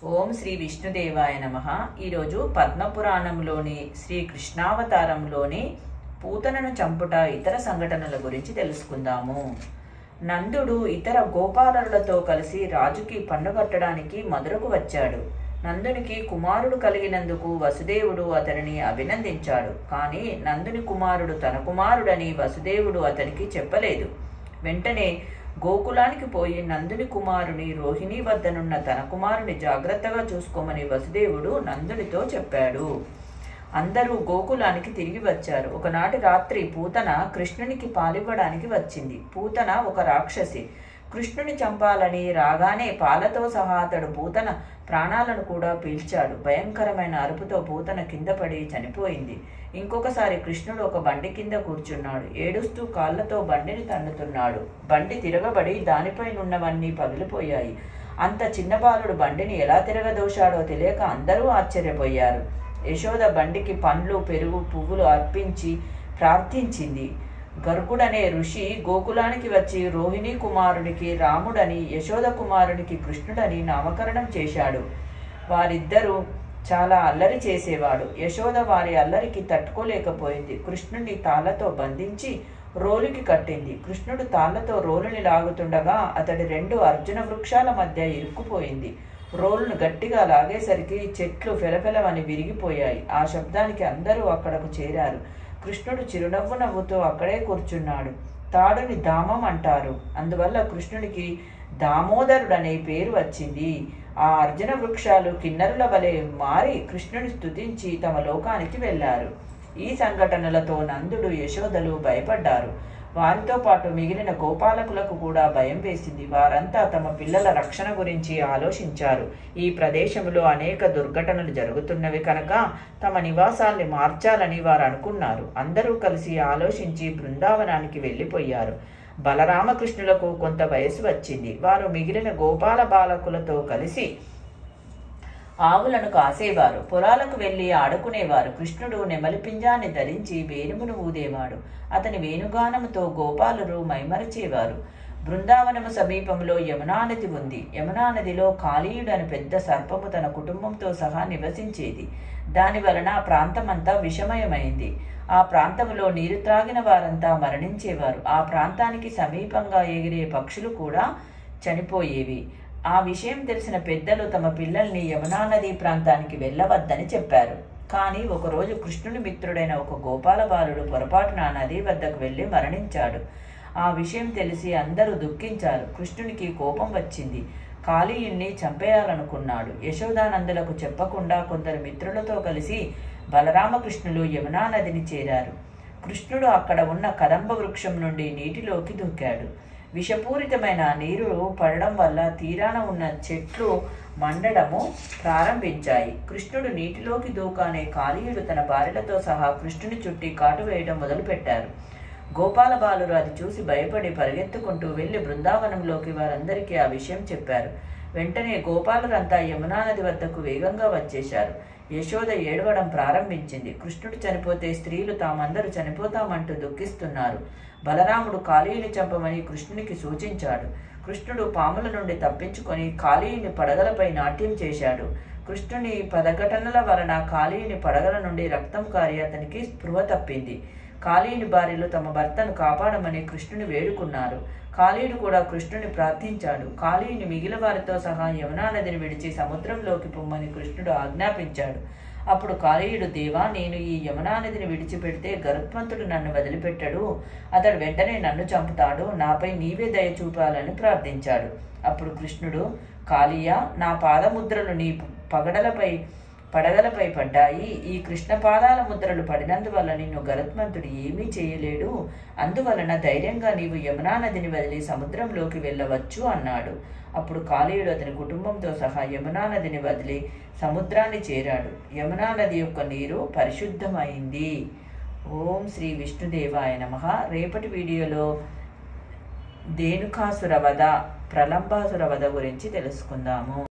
ఓం శ్రీ విష్ణుదేవాయ నమః. ఈరోజు పద్మపురాణంలోని శ్రీ కృష్ణావతారంలోని పూతనను చంపుట ఇతర సంఘటనల గురించి తెలుసుకుందాము. నందుడు ఇతర గోపాలరులతో కలిసి రాజుకి పన్నుకట్టడానికి మధురకు వచ్చాడు. నందునికి కుమారుడు కలిగినందుకు వసుదేవుడు అతనిని అభినందించాడు. కానీ నందుని కుమారుడు తన కుమారుడని వసుదేవుడు అతనికి చెప్పలేదు. వెంటనే గోకులానికి పోయి నందుని కుమారుని రోహిణి వద్దనున్న తన కుమారుని జాగ్రత్తగా చూసుకోమని వసుదేవుడు నందునితో చెప్పాడు. అందరూ గోకులానికి తిరిగి వచ్చారు. ఒకనాటి రాత్రి పూతన కృష్ణునికి పాలివ్వడానికి వచ్చింది. పూతన ఒక రాక్షసి. కృష్ణుని చంపాలని రాగానే పాలతో సహా అతడు పూతన ప్రాణాలను కూడా పీల్చాడు. భయంకరమైన అరుపుతో పూతన కింద పడి చనిపోయింది. ఇంకొకసారి కృష్ణుడు ఒక బండి కింద కూర్చున్నాడు. ఏడుస్తూ కాళ్లతో బండిని తన్నుతున్నాడు. బండి తిరగబడి దానిపైనున్నవన్నీ పగిలిపోయాయి. అంత చిన్న బాలుడు బండిని ఎలా తిరగదోశాడో తెలియక అందరూ ఆశ్చర్యపోయారు. యశోద బండికి పండ్లు, పెరుగు, పువ్వులు అర్పించి ప్రార్థించింది. గర్గుడనే ఋషి గోకులానికి వచ్చి రోహిణి కుమారునికి రాముడని, యశోద కుమారునికి కృష్ణుడని నామకరణం చేశాడు. వారిద్దరూ చాలా అల్లరి చేసేవాడు. యశోద వారి అల్లరికి తట్టుకోలేకపోయింది. కృష్ణుని తాళ్లతో బంధించి రోలుకి కట్టింది. కృష్ణుడు తాళ్లతో రోలుని లాగుతుండగా అతడి రెండు అర్జున వృక్షాల మధ్య ఇరుక్కుపోయింది. రోలును గట్టిగా లాగేసరికి చెట్లు ఫెలఫెలవని విరిగిపోయాయి. ఆ శబ్దానికి అందరూ అక్కడకు చేరారు. కృష్ణుడు చిరునవ్వు నవ్వుతూ అక్కడే కూర్చున్నాడు. తాడుని దామం అంటారు. అందువల్ల కృష్ణునికి దామోదరుడనే పేరు వచ్చింది. ఆ అర్జున వృక్షాలు కిన్నరుల వలె మారి కృష్ణుని స్తుతించి తమ లోకానికి వెళ్లారు. ఈ సంఘటనలతో నందుడు, యశోదలు భయపడ్డారు. వారితో పాటు మిగిలిన గోపాలకులకు కూడా భయం వేసింది. వారంతా తమ పిల్లల రక్షణ గురించి ఆలోచించారు. ఈ ప్రదేశంలో అనేక దుర్ఘటనలు జరుగుతున్నవి కనుక తమ నివాసాల్ని మార్చాలని వారు అనుకున్నారు. అందరూ కలిసి ఆలోచించి బృందావనానికి వెళ్ళిపోయారు. బలరామకృష్ణులకు కొంత వయసు వచ్చింది. వారు మిగిలిన గోపాల బాలకులతో కలిసి ఆవులను కాసేవారు. పొలాలకు వెళ్లి ఆడుకునేవారు. కృష్ణుడు నెమలి పింజాన్ని ధరించి వేణువును ఊదేవాడు. అతని వేణుగానముతో గోపాలురు మైమరచేవారు. బృందావనము సమీపంలో యమునా నది ఉంది. యమునా నదిలో కాళీయుడని పెద్ద సర్పము తన కుటుంబంతో సహా నివసించేది. దాని వలన ఆ ప్రాంతమంతా విషమయమైంది. ఆ ప్రాంతంలో నీరు త్రాగిన వారంతా మరణించేవారు. ఆ ప్రాంతానికి సమీపంగా ఎగిరే పక్షులు కూడా చనిపోయేవి. ఆ విషయం తెలిసిన పెద్దలు తమ పిల్లల్ని యమునా నది ప్రాంతానికి వెళ్ళవద్దని చెప్పారు. కానీ ఒకరోజు కృష్ణుని మిత్రుడైన ఒక గోపాల బాలుడు పొరపాటున ఆ నది వద్దకు వెళ్ళి మరణించాడు. ఆ విషయం తెలిసి అందరూ దుఃఖించారు. కృష్ణునికి కోపం వచ్చింది. కాళీయుణ్ణి చంపేయాలనుకున్నాడు. యశోదానందులకు చెప్పకుండా కొందరు మిత్రులతో కలిసి బలరామకృష్ణులు యమునా నదిని చేరారు. కృష్ణుడు అక్కడ ఉన్న కదంబ వృక్షం నుండి నీటిలోకి దూకాడు. విషపూరితమైన నీరు పడడం వల్ల తీరాన ఉన్న చెట్లు మండడము ప్రారంభించాయి. కృష్ణుడు నీటిలోకి దూకానే కాళీయుడు తన భార్యలతో సహా కృష్ణుని చుట్టి కాటు వేయడం మొదలుపెట్టారు. గోపాల బాలురు అది చూసి భయపడి పరిగెత్తుకుంటూ వెళ్లి బృందావనంలోకి వారందరికీ ఆ విషయం చెప్పారు. వెంటనే గోపాలురంతా యమునా నది వద్దకు వేగంగా వచ్చేశారు. యశోద ఏడవడం ప్రారంభించింది. కృష్ణుడు చనిపోతే స్త్రీలు తామందరూ చనిపోతామంటూ దుఃఖిస్తున్నారు. బలరాముడు కాళీయుని చంపమని కృష్ణునికి సూచించాడు. కృష్ణుడు పాముల నుండి తప్పించుకొని కాళీయుని పడగలపై నాట్యం చేశాడు. కృష్ణుని పదఘటనల వలన కాళీయుని పడగల నుండి రక్తం కారి అతనికి స్పృహ తప్పింది. కాళీయుని భార్యలు తమ భర్తను కాపాడమని కృష్ణుని వేడుకున్నారు. కాళీయుడు కూడా కృష్ణుని ప్రార్థించాడు. కాళీయుని మిగిలిన వారితో సహా యమునా నదిని విడిచి సముద్రంలోకి పొమ్మని కృష్ణుడు ఆజ్ఞాపించాడు. అప్పుడు కాళీయుడు, దేవా, నేను ఈ యమునా నదిని విడిచిపెడితే గరుత్మంతుడు నన్ను వదిలిపెట్టడు. అతడు వెంటనే నన్ను చంపుతాడు. నాపై నీవే దయ చూపాలని ప్రార్థించాడు. అప్పుడు కృష్ణుడు, కాళీయ, నా పాదముద్రలు నీ పడగలపై పడ్డాయి. ఈ కృష్ణ పాదాల ముద్రలు పడినందువల్ల నిన్ను గరుత్మంతుడు ఏమీ చేయలేడు. అందువలన ధైర్యంగా నీవు యమునా నదిని వదిలి సముద్రంలోకి వెళ్ళవచ్చు అన్నాడు. అప్పుడు కాళీయుడు అతని కుటుంబంతో సహా యమునా నదిని వదిలి సముద్రాన్ని చేరాడు. యమునా నది యొక్క నీరు పరిశుద్ధమైంది. ఓం శ్రీ విష్ణుదేవాయ నమః. రేపటి వీడియోలో ధేనుకాసుర వధ, ప్రలంబాసుర వధ గురించి తెలుసుకుందాము.